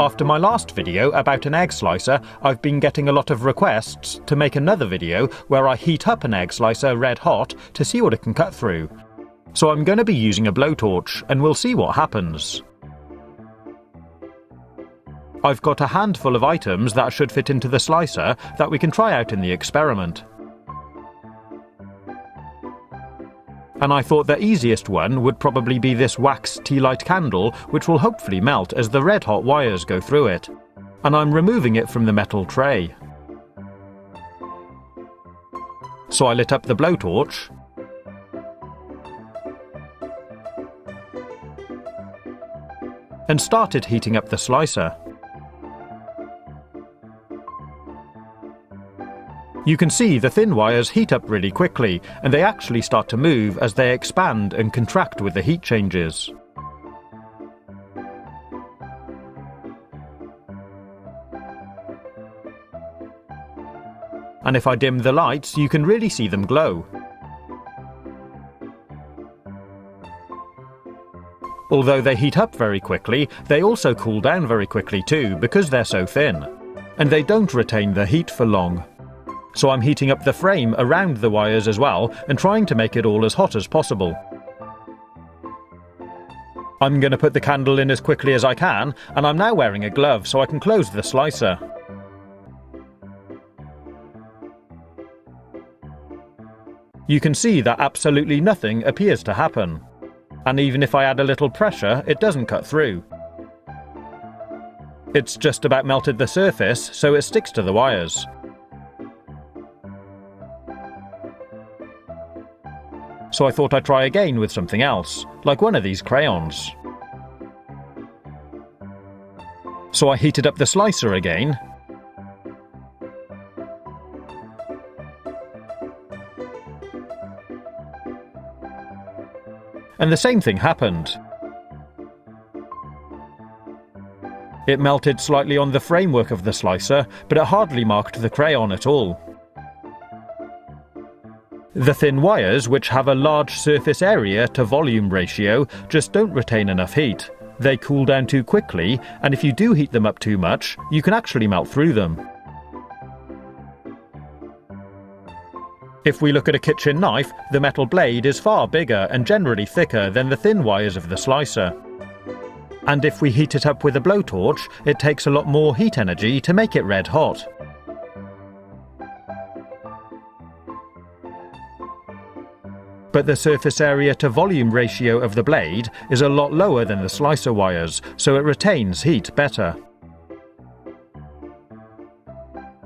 After my last video about an egg slicer, I've been getting a lot of requests to make another video where I heat up an egg slicer red hot to see what it can cut through. So I'm going to be using a blowtorch and we'll see what happens. I've got a handful of items that should fit into the slicer that we can try out in the experiment. And I thought the easiest one would probably be this wax tea light candle, which will hopefully melt as the red hot wires go through it. And I'm removing it from the metal tray. So I lit up the blowtorch and started heating up the slicer. You can see the thin wires heat up really quickly, and they actually start to move as they expand and contract with the heat changes. And if I dim the lights, you can really see them glow. Although they heat up very quickly, they also cool down very quickly too, because they're so thin. And they don't retain the heat for long. So I'm heating up the frame around the wires as well and trying to make it all as hot as possible. I'm going to put the candle in as quickly as I can, and I'm now wearing a glove so I can close the slicer. You can see that absolutely nothing appears to happen. And even if I add a little pressure, it doesn't cut through. It's just about melted the surface, so it sticks to the wires. So I thought I'd try again with something else, like one of these crayons. So I heated up the slicer again, and the same thing happened. It melted slightly on the framework of the slicer, but it hardly marked the crayon at all. The thin wires, which have a large surface area to volume ratio, just don't retain enough heat. They cool down too quickly, and if you do heat them up too much, you can actually melt through them. If we look at a kitchen knife, the metal blade is far bigger and generally thicker than the thin wires of the slicer. And if we heat it up with a blowtorch, it takes a lot more heat energy to make it red hot. But the surface area to volume ratio of the blade is a lot lower than the slicer wires, so it retains heat better.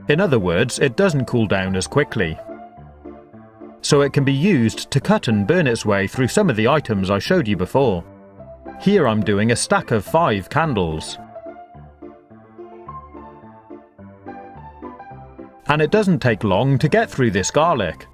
In other words, it doesn't cool down as quickly. So it can be used to cut and burn its way through some of the items I showed you before. Here I'm doing a stack of 5 candles. And it doesn't take long to get through this garlic.